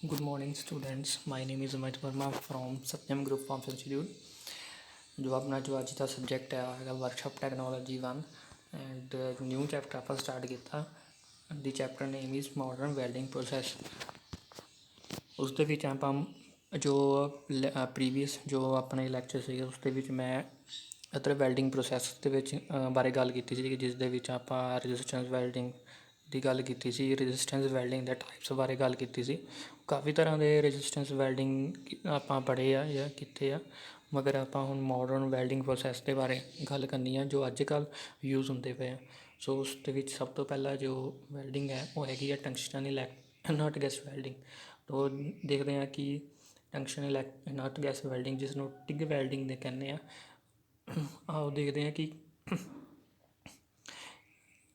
Good morning, students. My name is Amit Verma from Satyam Group of Institute. जो आज का subject है workshop technology 1 and new chapter आप start किया the chapter name is modern welding process. उसदे विच आपां जो प्रीवियस जो अपने लैक्चर से उसदे विच मैं अदर वैल्डिंग प्रोसैस दे विच बारे गल कीती सी जिस दे विच आपां रेजिस्टेंस वैल्डिंग ਦੀ ਗੱਲ ਕੀਤੀ ਸੀ। ਰੈਜ਼ਿਸਟੈਂਸ ਵੈਲਡਿੰਗ ਦੇ ਟਾਈਪਸ ਬਾਰੇ ਗੱਲ ਕੀਤੀ ਸੀ। ਕਾਫੀ ਤਰ੍ਹਾਂ ਦੇ ਰੈਜ਼ਿਸਟੈਂਸ ਵੈਲਡਿੰਗ ਆਪਾਂ ਪੜ੍ਹੇ ਆ ਜਾਂ ਕੀਤੇ ਆ, ਮਗਰ ਆਪਾਂ ਹੁਣ ਮਾਡਰਨ ਵੈਲਡਿੰਗ ਪ੍ਰੋਸੈਸ ਦੇ ਬਾਰੇ ਗੱਲ ਕਰਨੀ ਆ ਜੋ ਅੱਜ ਕੱਲ੍ਹ ਯੂਜ਼ ਹੁੰਦੇ ਪਏ ਆ। ਸੋ ਉਸ ਦੇ ਵਿੱਚ ਸਭ ਤੋਂ ਪਹਿਲਾਂ ਜੋ ਵੈਲਡਿੰਗ ਹੈ ਉਹ ਹੈਗੀ ਆ ਟੰਗਸਟਨ ਨਟ ਗੈਸ ਵੈਲਡਿੰਗ। ਤੋ ਦੇਖਦੇ ਹਾਂ ਕਿ ਟੰਗਸਟਨ ਨਟ ਗੈਸ ਵੈਲਡਿੰਗ ਜਿਸ ਨੂੰ ਟਿਗ ਵੈਲਡਿੰਗ ਦੇ ਕਹਿੰਦੇ ਆ, ਆਓ ਦੇਖਦੇ ਹਾਂ ਕਿ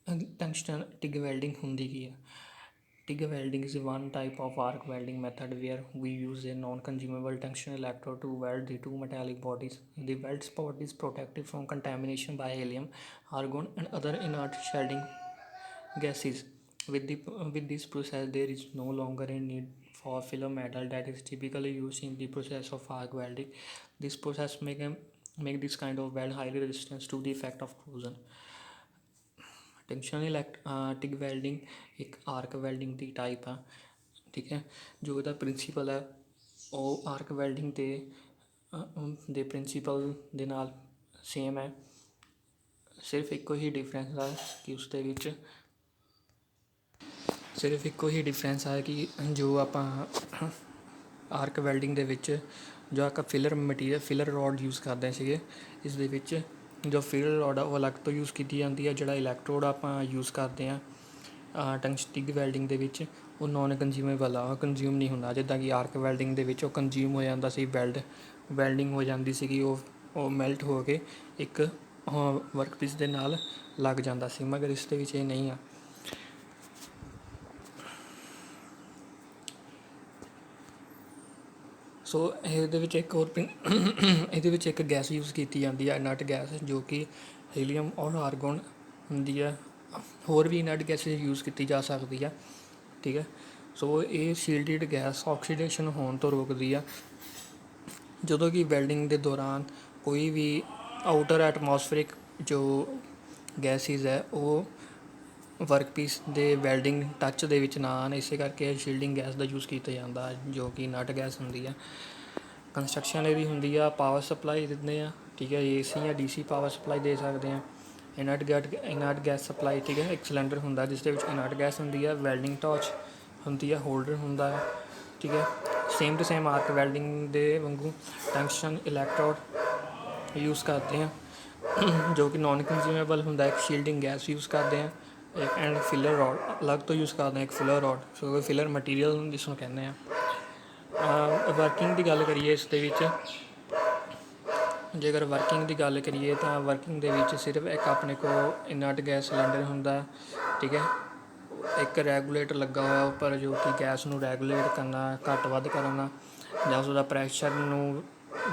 टंगस्टन TIG welding ਹੁੰਦੀ ਕੀ ਹੈ। TIG welding is one type of arc welding method where we use a non-consumable tungsten electrode to weld the two metallic bodies. The weld spot is protected from contamination by helium, argon, and other inert shielding gases. With this process, there is no longer a need for filler metal that is typically used in the process of arc welding. This process make this kind of weld highly resistant to the effect of corrosion. Tungsten TIG welding ਇੱਕ ਆਰਕ welding ਦੀ type ਆ, ਠੀਕ ਹੈ। ਜੋ ਇਹਦਾ principal ਹੈ ਉਹ ਆਰਕ welding ਦੇ principal ਦੇ ਨਾਲ ਸੇਮ ਹੈ। ਸਿਰਫ ਇੱਕੋ ਹੀ ਡਿਫਰੈਂਸ ਆ ਕਿ ਉਸ ਦੇ ਵਿੱਚ ਹੈ ਕਿ ਜੋ ਆਪਾਂ ਆਰਕ ਵੈਲਡਿੰਗ ਦੇ ਵਿੱਚ ਜੋ ਆਪਾਂ ਫਿਲਰ ਰੋਡ ਯੂਜ਼ ਕਰਦੇ ਸੀਗੇ, ਇਸ ਦੇ ਵਿੱਚ ਜੋ ਫਿਲਰ ਰੋਡ ਆ ਉਹ ਅਲੱਗ ਤੋਂ ਯੂਜ਼ ਕੀਤੀ ਜਾਂਦੀ ਹੈ। ਜਿਹੜਾ ਇਲੈਕਟ੍ਰੋਡ ਆਪਾਂ ਯੂਜ਼ ਕਰਦੇ ਹਾਂ ਟਿਗ ਵੈਲਡਿੰਗ ਦੇ ਵਿੱਚ ਉਹ ਨੋਨ ਕੰਜ਼ਿਊਮੇਬਲ ਆ, ਉਹ ਕੰਜ਼ਿਊਮ ਨਹੀਂ ਹੁੰਦਾ। ਜਿੱਦਾਂ ਕਿ ਆਰਕ ਵੈਲਡਿੰਗ ਦੇ ਵਿੱਚ ਉਹ ਕੰਜ਼ਿਊਮ ਹੋ ਜਾਂਦਾ ਸੀ, ਵੈਲਡਿੰਗ ਹੋ ਜਾਂਦੀ ਸੀਗੀ, ਉਹ ਮੈਲਟ ਹੋ ਕੇ ਇੱਕ ਵਰਕ ਪੀਸ ਦੇ ਨਾਲ ਲੱਗ ਜਾਂਦਾ ਸੀ, ਮਗਰ ਇਸ ਦੇ ਵਿੱਚ ਇਹ ਨਹੀਂ ਆ। ਸੋ ਇਹਦੇ ਵਿੱਚ ਇੱਕ ਗੈਸ ਯੂਜ਼ ਕੀਤੀ ਜਾਂਦੀ ਹੈ ਨਟ ਗੈਸ, ਜੋ ਕਿ ਹੀਲੀਅਮ ਔਰ ਆਰਗੋਨ ਹੁੰਦੀ ਹੈ। ਹੋਰ ਵੀ ਨਟ ਗੈਸ ਯੂਜ਼ ਕੀਤੀ ਜਾ ਸਕਦੀ ਆ, ਠੀਕ ਹੈ। ਸੋ ਇਹ ਸ਼ੀਲਡਡ ਗੈਸ ਆਕਸੀਡੇਸ਼ਨ ਹੋਣ ਤੋਂ ਰੋਕਦੀ ਆ। ਜਦੋਂ ਕਿ ਵੈਲਡਿੰਗ ਦੇ ਦੌਰਾਨ ਕੋਈ ਵੀ ਆਊਟਰ ਐਟਮੋਸਫੇਰਿਕ ਜੋ ਗੈਸਿਸ ਹੈ ਉਹ ਵਰਕ ਪੀਸ ਦੇ ਵੈਲਡਿੰਗ ਟੱਚ ਦੇ ਵਿੱਚ ਨਾ ਆਉਣ, ਇਸੇ ਕਰਕੇ ਸ਼ੀਲਡਿੰਗ ਗੈਸ ਦਾ ਯੂਜ਼ ਕੀਤਾ ਜਾਂਦਾ ਜੋ ਕਿ ਨਟ ਗੈਸ ਹੁੰਦੀ ਆ। ਕੰਸਟਰਕਸ਼ਨ ਇਹਦੀ ਹੁੰਦੀ ਆ, ਪਾਵਰ ਸਪਲਾਈ ਦਿੰਦੇ ਆ, ਠੀਕ ਹੈ। AC ਜਾਂ DC ਪਾਵਰ ਸਪਲਾਈ ਦੇ ਸਕਦੇ ਹਾਂ। ਇਨਰਟ ਗੈਸ ਸਪਲਾਈ, ਠੀਕ ਹੈ। ਇੱਕ ਸਿਲੰਡਰ ਹੁੰਦਾ ਜਿਸ ਦੇ ਵਿੱਚ ਇਨਰਟ ਗੈਸ ਹੁੰਦੀ ਹੈ, ਵੈਲਡਿੰਗ ਟਾਰਚ ਹੁੰਦੀ ਹੈ, ਹੋਲਡਰ ਹੁੰਦਾ ਹੈ, ਠੀਕ ਹੈ। Same to same arc welding ਦੇ ਵਾਂਗੂ ਟੰਗਸਟਨ ਇਲੈਕਟ੍ਰੋਡ ਯੂਜ਼ ਕਰਦੇ ਹਾਂ ਜੋ ਕਿ ਨੋਨ ਕੰਜ਼ਿਊਮੇਬਲ ਹੁੰਦਾ। ਇੱਕ ਸ਼ੀਲਡਿੰਗ ਗੈਸ ਯੂਜ਼ ਕਰਦੇ ਹਾਂ ਐਂਡ ਫਿਲਰ ਰੋਡ ਅਲੱਗ ਤੋਂ ਯੂਜ਼ ਕਰਦੇ ਹਾਂ, ਇੱਕ ਫਿਲਰ ਰੋਡ, ਸੋ ਫਿਲਰ ਮਟੀਰੀਅਲ ਜਿਸ ਨੂੰ ਕਹਿੰਦੇ ਹਾਂ। ਵਰਕਿੰਗ ਦੀ ਗੱਲ ਕਰੀਏ ਇਸ ਦੇ ਵਿੱਚ, ਜੇਕਰ ਵਰਕਿੰਗ ਦੀ ਗੱਲ ਕਰੀਏ ਤਾਂ ਵਰਕਿੰਗ ਦੇ ਵਿੱਚ ਸਿਰਫ ਇੱਕ ਆਪਣੇ ਕੋਲ ਇਨਰਟ ਗੈਸ ਸਿਲੰਡਰ ਹੁੰਦਾ, ਠੀਕ ਹੈ। ਇੱਕ ਰੈਗੂਲੇਟਰ ਲੱਗਾ ਹੋਇਆ ਉੱਪਰ ਜੋ ਕਿ ਗੈਸ ਨੂੰ ਰੈਗੂਲੇਟ ਕਰਨਾ, ਘੱਟ ਵੱਧ ਕਰਨਾ, ਜਾਂ ਉਸਦਾ ਪ੍ਰੈਸ਼ਰ ਨੂੰ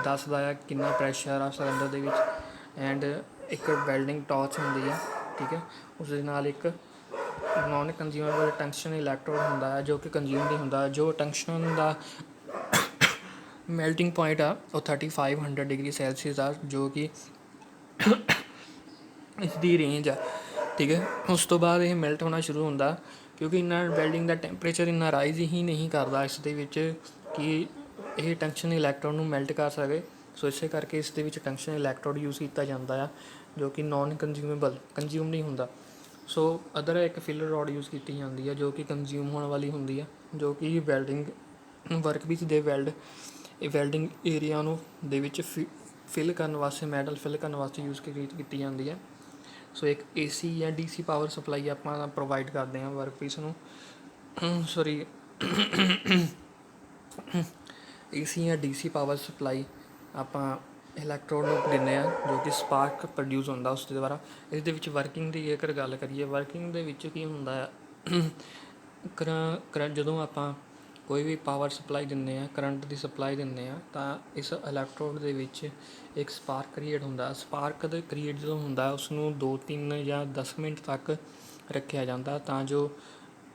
ਦੱਸਦਾ ਆ ਕਿੰਨਾ ਪ੍ਰੈਸ਼ਰ ਆ ਸਿਲੰਡਰ ਦੇ ਵਿੱਚ। ਐਂਡ ਇੱਕ ਵੈਲਡਿੰਗ ਟਾਰਚ ਹੁੰਦੀ ਆ, ਠੀਕ ਹੈ। ਉਸ ਦੇ ਨਾਲ ਇੱਕ ਨੋਨ ਕੰਜ਼ਿਊਮੇਬਲ ਟੰਗਸਟਨ ਇਲੈਕਟ੍ਰੋਡ ਹੁੰਦਾ ਹੈ ਜੋ ਕਿ ਕੰਜ਼ਿਊਮ ਨਹੀਂ ਹੁੰਦਾ। ਜੋ ਟੰਗਸਟਨ ਦਾ ਮੈਲਟਿੰਗ ਪੁਆਇੰਟ ਆ ਉਹ 3500 ਡਿਗਰੀ ਸੈਲਸੀਅਸ ਆ, ਜੋ ਕਿ ਇਸ ਦੀ ਰੇਂਜ ਆ, ਠੀਕ ਹੈ। ਉਸ ਤੋਂ ਬਾਅਦ ਇਹ ਮੈਲਟ ਹੋਣਾ ਸ਼ੁਰੂ ਹੁੰਦਾ ਕਿਉਂਕਿ ਇੰਨਾ ਵੈਲਡਿੰਗ ਦਾ ਟੈਂਪਰੇਚਰ ਇੰਨਾ ਰਾਈਜ਼ ਹੀ ਨਹੀਂ ਕਰਦਾ ਇਸ ਦੇ ਵਿੱਚ ਕਿ ਇਹ ਟੰਗਸਟਨ ਇਲੈਕਟ੍ਰੋਡ ਨੂੰ ਮੈਲਟ ਕਰ ਸਕੇ। ਸੋ ਇਸੇ ਕਰਕੇ ਇਸ ਦੇ ਵਿੱਚ ਟੰਗਸਟਨ ਇਲੈਕਟ੍ਰੋਡ ਯੂਜ਼ ਕੀਤਾ ਜਾਂਦਾ ਆ ਜੋ ਕਿ ਨੋਨ ਕੰਜ਼ਿਊਮ ਨਹੀਂ ਹੁੰਦਾ। ਸੋ ਅਦਰ ਇੱਕ ਫਿਲਰ ਰੋਡ ਯੂਜ਼ ਕੀਤੀ ਜਾਂਦੀ ਹੈ ਜੋ ਕਿ ਕੰਜ਼ਿਊਮ ਹੋਣ ਵਾਲੀ ਹੁੰਦੀ ਆ, ਜੋ ਕਿ ਵੈਲਡਿੰਗ ਵਰਕ ਪੀਸ ਦੇ ਵੈਲਡਿੰਗ ਏਰੀਆ ਨੂੰ ਦੇ ਵਿੱਚ ਫਿਲ ਕਰਨ ਵਾਸਤੇ, ਮੈਟਲ ਫਿਲ ਕਰਨ ਵਾਸਤੇ ਯੂਜ਼ ਕੀਤੀ ਜਾਂਦੀ ਹੈ। ਸੋ ਇੱਕ AC ਜਾਂ DC ਪਾਵਰ ਸਪਲਾਈ ਆਪਾਂ ਪ੍ਰੋਵਾਈਡ ਕਰਦੇ ਹਾਂ ਵਰਕ ਪੀਸ ਨੂੰ, AC ਜਾਂ DC ਪਾਵਰ ਸਪਲਾਈ ਆਪਾਂ ਇਲੈਕਟ੍ਰੋਡ ਨੂੰ ਦਿੰਦੇ ਹਾਂ ਜੋ ਕਿ ਸਪਾਰਕ ਪ੍ਰੋਡਿਊਸ ਹੁੰਦਾ ਉਸ ਦੇ ਦੁਆਰਾ। ਇਸ ਦੇ ਵਿੱਚ ਵਰਕਿੰਗ ਦੀ ਜੇਕਰ ਗੱਲ ਕਰੀਏ, ਵਰਕਿੰਗ ਦੇ ਵਿੱਚ ਕੀ ਹੁੰਦਾ ਆ, ਜਦੋਂ ਆਪਾਂ ਕੋਈ ਵੀ ਪਾਵਰ ਸਪਲਾਈ ਦਿੰਦੇ ਹਾਂ, ਕਰੰਟ ਦੀ ਸਪਲਾਈ ਦਿੰਦੇ ਹਾਂ, ਤਾਂ ਇਸ ਇਲੈਕਟ੍ਰੋਡ ਦੇ ਵਿੱਚ ਇੱਕ ਸਪਾਰਕ ਕ੍ਰੀਏਟ ਹੁੰਦਾ। ਸਪਾਰਕ ਦੇ ਕ੍ਰੀਏਟ ਜਦੋਂ ਹੁੰਦਾ ਉਸ ਨੂੰ 2-3 ਜਾਂ 10 ਮਿੰਟ ਤੱਕ ਰੱਖਿਆ ਜਾਂਦਾ ਤਾਂ ਜੋ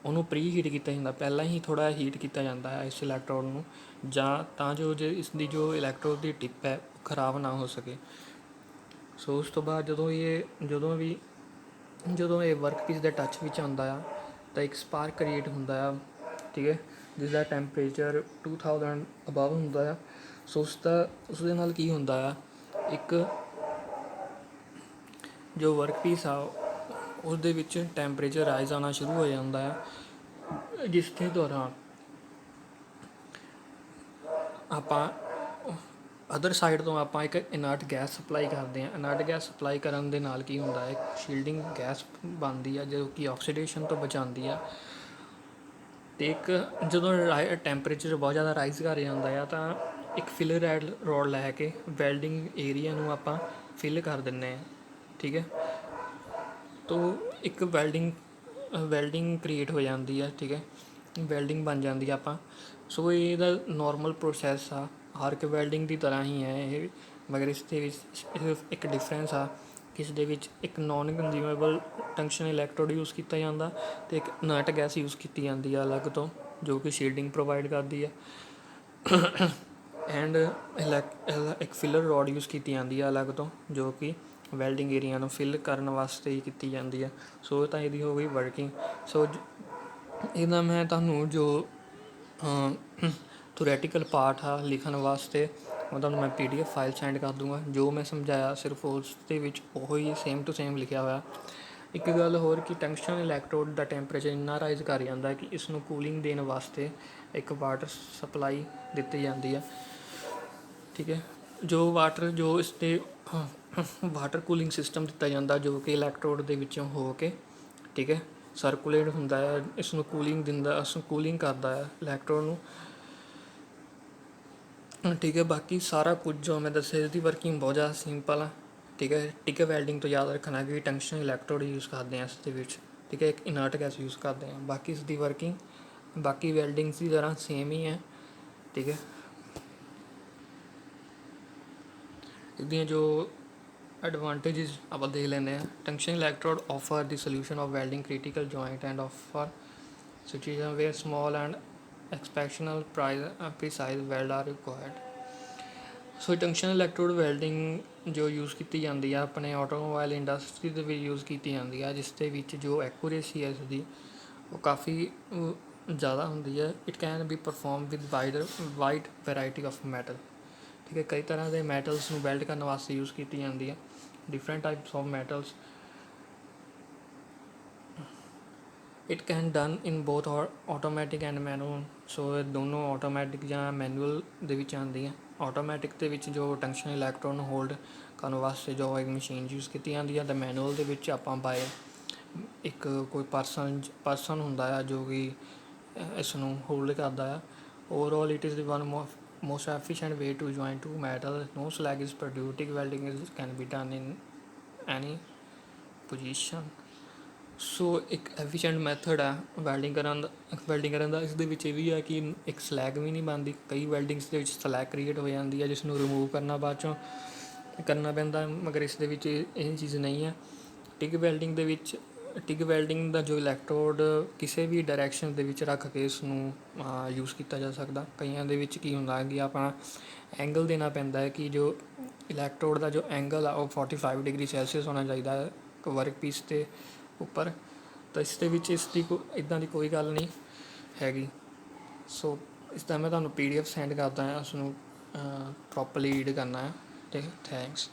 ਉਹਨੂੰ ਪ੍ਰੀ ਹੀਟ ਕੀਤਾ ਜਾਂਦਾ, ਪਹਿਲਾਂ ਹੀ ਥੋੜ੍ਹਾ ਹੀਟ ਕੀਤਾ ਜਾਂਦਾ ਹੈ ਇਸ ਇਲੈਕਟ੍ਰੋਡ ਨੂੰ, ਜਾਂ ਤਾਂ ਜੋ ਇਸ ਦੀ ਜੋ ਇਲੈਕਟ੍ਰੋਡ ਦੀ ਟਿਪ ਹੈ ਉਹ ਖਰਾਬ ਨਾ ਹੋ ਸਕੇ। ਸੋ ਉਸ ਤੋਂ ਬਾਅਦ ਜਦੋਂ ਇਹ ਵਰਕਪੀਸ ਦੇ ਟੱਚ ਵਿੱਚ ਆਉਂਦਾ ਆ ਤਾਂ ਇੱਕ ਸਪਾਰਕ ਕ੍ਰੀਏਟ ਹੁੰਦਾ ਆ, ਠੀਕ ਹੈ, ਜਿਸ ਦਾ ਟੈਂਪਰੇਚਰ 2000 ਅਬਵ ਹੁੰਦਾ ਆ। ਸੋ ਉਸਦੇ ਨਾਲ ਕੀ ਹੁੰਦਾ ਆ, ਇੱਕ ਜੋ ਵਰਕਪੀਸ ਆ ਉਸਦੇ ਵਿੱਚ ਟੈਂਪਰੇਚਰ ਰਾਈਜ਼ ਆਉਣਾ ਸ਼ੁਰੂ ਹੋ ਜਾਂਦਾ ਆ, ਜਿਸ ਦੇ ਦੌਰਾਨ ਆਪਾਂ ਅਦਰ ਸਾਈਡ ਤੋਂ ਆਪਾਂ ਇੱਕ ਇਨਰਟ ਗੈਸ ਸਪਲਾਈ ਕਰਦੇ ਹਾਂ। ਇਨਰਟ ਗੈਸ ਸਪਲਾਈ ਕਰਨ ਦੇ ਨਾਲ ਕੀ ਹੁੰਦਾ ਹੈ, ਇੱਕ ਸ਼ੀਲਡਿੰਗ ਗੈਸ ਬਣਦੀ ਆ ਜੋ ਕਿ ਆਕਸੀਡੇਸ਼ਨ ਤੋਂ ਬਚਾਉਂਦੀ ਆ। ਅਤੇ ਇੱਕ ਜਦੋਂ ਟੈਂਪਰੇਚਰ ਬਹੁਤ ਜ਼ਿਆਦਾ ਰਾਈਜ਼ ਕਰ ਜਾਂਦਾ ਆ ਤਾਂ ਇੱਕ ਫਿਲਰ ਰੋਡ ਲੈ ਕੇ ਵੈਲਡਿੰਗ ਏਰੀਆ ਨੂੰ ਆਪਾਂ ਫਿਲ ਕਰ ਦਿੰਦੇ ਹਾਂ, ਠੀਕ ਹੈ। ਤੋ ਇੱਕ ਵੈਲਡਿੰਗ ਕ੍ਰੀਏਟ ਹੋ ਜਾਂਦੀ ਹੈ, ਠੀਕ ਹੈ, ਵੈਲਡਿੰਗ ਬਣ ਜਾਂਦੀ ਆ ਆਪਾਂ। ਸੋ ਇਹਦਾ ਨੋਰਮਲ ਪ੍ਰੋਸੈਸ ਆ, ਆਰਕ ਵੈਲਡਿੰਗ ਦੀ ਤਰ੍ਹਾਂ ਹੀ ਹੈ ਇਹ, ਮਗਰ ਇਸ ਦੇ ਵਿੱਚ ਇੱਕ ਡਿਫਰੈਂਸ ਆ ਕਿ ਇਸ ਦੇ ਵਿੱਚ ਇੱਕ ਨੋਨ ਕੰਜ਼ਿਊਮੇਬਲ ਟੰਕਸ਼ਨ ਇਲੈਕਟ੍ਰੋਡ ਯੂਜ਼ ਕੀਤਾ ਜਾਂਦਾ ਅਤੇ ਇੱਕ ਇਨਰਟ ਗੈਸ ਯੂਜ਼ ਕੀਤੀ ਜਾਂਦੀ ਆ ਅਲੱਗ ਤੋਂ, ਜੋ ਕਿ ਸ਼ੀਲਡਿੰਗ ਪ੍ਰੋਵਾਈਡ ਕਰਦੀ ਹੈ। ਐਂਡ ਇੱਕ ਫਿਲਰ ਰੋਡ ਯੂਜ਼ ਕੀਤੀ ਜਾਂਦੀ ਆ ਅਲੱਗ ਤੋਂ, ਜੋ ਕਿ ਵੈਲਡਿੰਗ ਏਰੀਆ ਨੂੰ ਫਿਲ ਕਰਨ ਵਾਸਤੇ ਹੀ ਕੀਤੀ ਜਾਂਦੀ ਆ। ਸੋ ਤਾਂ ਇਹਦੀ ਹੋ ਗਈ ਵਰਕਿੰਗ। ਸੋ ਇਹਦਾ ਮੈਂ ਤੁਹਾਨੂੰ ਜੋ ਥਿਓਰੈਟੀਕਲ ਪਾਰਟ ਆ ਲਿਖਣ ਵਾਸਤੇ ਉਹ ਤੁਹਾਨੂੰ ਮੈਂ PDF ਫਾਈਲ ਸੈਂਡ ਕਰ ਦੂੰਗਾ। ਜੋ ਮੈਂ ਸਮਝਾਇਆ ਸਿਰਫ ਉਸ ਦੇ ਵਿੱਚ ਉਹ ਹੀ ਸੇਮ ਟੂ ਸੇਮ ਲਿਖਿਆ ਹੋਇਆ। ਇੱਕ ਗੱਲ ਹੋਰ ਕਿ ਟੰਗਸਟਨ ਇਲੈਕਟ੍ਰੋਡ ਦਾ ਟੈਂਪਰੇਚਰ ਇੰਨਾ ਰਾਈਜ਼ ਕਰ ਜਾਂਦਾ ਕਿ ਇਸ ਨੂੰ ਕੂਲਿੰਗ ਦੇਣ ਵਾਸਤੇ ਇੱਕ ਵਾਟਰ ਸਪਲਾਈ ਦਿੱਤੀ ਜਾਂਦੀ ਆ, ਠੀਕ ਹੈ। ਜੋ ਇਸ 'ਤੇ ਵਾਟਰ ਕੂਲਿੰਗ ਸਿਸਟਮ ਦਿੱਤਾ ਜਾਂਦਾ ਜੋ ਕਿ ਇਲੈਕਟ੍ਰੋਡ ਦੇ ਵਿੱਚੋਂ ਹੋ ਕੇ, ਠੀਕ ਹੈ, ਸਰਕੂਲੇਟ ਹੁੰਦਾ ਹੈ, ਇਸ ਨੂੰ ਕੂਲਿੰਗ ਕਰਦਾ ਹੈ ਇਲੈਕਟ੍ਰੋਡ ਨੂੰ, ਠੀਕ ਹੈ। ਬਾਕੀ ਸਾਰਾ ਕੁਝ ਜੋ ਮੈਂ ਦੱਸਿਆ ਇਹਦੀ ਵਰਕਿੰਗ ਬਹੁਤ ਜ਼ਿਆਦਾ ਸਿੰਪਲ ਆ, ਠੀਕ ਹੈ। ਟਿਕ ਵੈਲਡਿੰਗ ਤੋਂ ਯਾਦ ਰੱਖਣਾ ਕਿ ਟੰਗਸਟਨ ਇਲੈਕਟ੍ਰੋਡ ਯੂਜ਼ ਕਰਦੇ ਹਾਂ ਇਸ ਦੇ ਵਿੱਚ, ਠੀਕ ਹੈ, ਇੱਕ ਇਨਰਟ ਗੈਸ ਯੂਜ਼ ਕਰਦੇ ਹਾਂ। ਬਾਕੀ ਇਸ ਦੀ ਵਰਕਿੰਗ ਬਾਕੀ ਵੈਲਡਿੰਗਸ ਦੀ ਤਰ੍ਹਾਂ ਸੇਮ ਹੀ ਹੈ, ਠੀਕ ਹੈ। ਇਹਦੀਆਂ ਜੋ ਐਡਵਾਂਟੇਜਸ ਆਪਾਂ ਦੇਖ ਲੈਂਦੇ ਹਾਂ। ਟੰਗਸਟਨ ਇਲੈਕਟ੍ਰੋਡ ਆਫਰ ਦੀ solution of welding critical joint and offer situation where small and exceptional precise weld are required. So tungsten electrode welding ਜੋ ਯੂਜ਼ ਕੀਤੀ ਜਾਂਦੀ ਆ ਆਪਣੇ ਆਟੋਮੋਬਾਈਲ ਇੰਡਸਟਰੀ ਦੇ ਵਿੱਚ ਯੂਜ਼ ਕੀਤੀ ਜਾਂਦੀ ਆ, ਜਿਸ ਦੇ ਵਿੱਚ ਜੋ ਐਕੂਰੇਸੀ ਹੈ ਇਸਦੀ ਉਹ ਕਾਫੀ ਜ਼ਿਆਦਾ ਹੁੰਦੀ ਹੈ। It can be perform with wide variety of metal, ਠੀਕ ਹੈ। ਕਈ ਤਰ੍ਹਾਂ ਦੇ ਮੈਟਲਸ ਨੂੰ ਵੈਲਡ ਕਰਨ ਵਾਸਤੇ ਯੂਜ਼ ਕੀਤੀ ਜਾਂਦੀ ਹੈ, different types of metals. It can done in both automatic and manual. So ਇਹ ਦੋਨੋਂ ਆਟੋਮੈਟਿਕ ਜਾਂ ਮੈਨੂਅਲ ਦੇ ਵਿੱਚ ਆਉਂਦੀਆਂ। ਆਟੋਮੈਟਿਕ ਦੇ ਵਿੱਚ ਜੋ ਟੰਗਸਟਨ ਇਲੈਕਟ੍ਰੋਡ ਨੂੰ ਹੋਲਡ ਕਰਨ ਵਾਸਤੇ ਜੋ ਇੱਕ ਮਸ਼ੀਨ ਯੂਜ਼ ਕੀਤੀ ਜਾਂਦੀ ਹੈ, ਅਤੇ ਮੈਨੂਅਲ ਦੇ ਵਿੱਚ ਆਪਾਂ ਬਾਏ ਇੱਕ ਕੋਈ ਪਰਸਨ ਹੁੰਦਾ ਆ ਜੋ ਕਿ ਇਸ ਨੂੰ ਹੋਲਡ ਕਰਦਾ ਆ। Overall it is the one most efficient way to join two metals. No slag is produced. TIG welding can be done in any position. ਸੋ ਇੱਕ ਐਫੀਸ਼ੀਐਂਟ ਮੈਥਡ ਆ ਵੈਲਡਿੰਗ ਕਰਨ ਦਾ। ਇਸ ਦੇ ਵਿੱਚ ਇਹ ਵੀ ਹੈ ਕਿ ਇੱਕ ਸਲੈਗ ਵੀ ਨਹੀਂ ਬਣਦੀ। ਕਈ ਵੈਲਡਿੰਗਸ ਦੇ ਵਿੱਚ ਸਲੈਗ ਕ੍ਰੀਏਟ ਹੋ ਜਾਂਦੀ ਹੈ ਜਿਸ ਨੂੰ ਰਿਮੂਵ ਕਰਨਾ ਬਾਅਦ 'ਚੋਂ ਕਰਨਾ ਪੈਂਦਾ, ਮਗਰ ਇਸ ਦੇ ਵਿੱਚ ਇਹ ਚੀਜ਼ ਨਹੀਂ ਹੈ। ਟਿਗ ਵੈਲਡਿੰਗ ਦਾ ਜੋ ਇਲੈਕਟ੍ਰੋਡ ਕਿਸੇ ਵੀ ਡਾਇਰੈਕਸ਼ਨ ਦੇ ਵਿੱਚ ਰੱਖ ਕੇ ਇਸ ਨੂੰ ਯੂਜ਼ ਕੀਤਾ ਜਾ ਸਕਦਾ। ਕਈਆਂ ਦੇ ਵਿੱਚ ਕੀ ਹੁੰਦਾ ਕਿ ਆਪਣਾ ਐਂਗਲ ਦੇਣਾ ਪੈਂਦਾ ਹੈ ਕਿ ਜੋ ਇਲੈਕਟ੍ਰੋਡ ਦਾ ਜੋ ਐਂਗਲ ਆ ਉਹ 45 ਡਿਗਰੀ ਸੈਲਸੀਅਸ ਹੋਣਾ ਚਾਹੀਦਾ ਹੈ ਵਰਕ ਪੀਸ ਦੇ ਉੱਪਰ। ਤਾਂ ਇਸ ਦੇ ਵਿੱਚ ਇੱਦਾਂ ਦੀ ਕੋਈ ਗੱਲ ਨਹੀਂ ਹੈਗੀ। ਸੋ ਇਸ ਦਾ ਮੈਂ ਤੁਹਾਨੂੰ PDF ਸੈਂਡ ਕਰਦਾ ਹਾਂ, ਉਸਨੂੰ ਪ੍ਰੋਪਰਲੀ ਰੀਡ ਕਰਨਾ ਹੈ, ਠੀਕ ਹੈ। ਥੈਂਕਸ।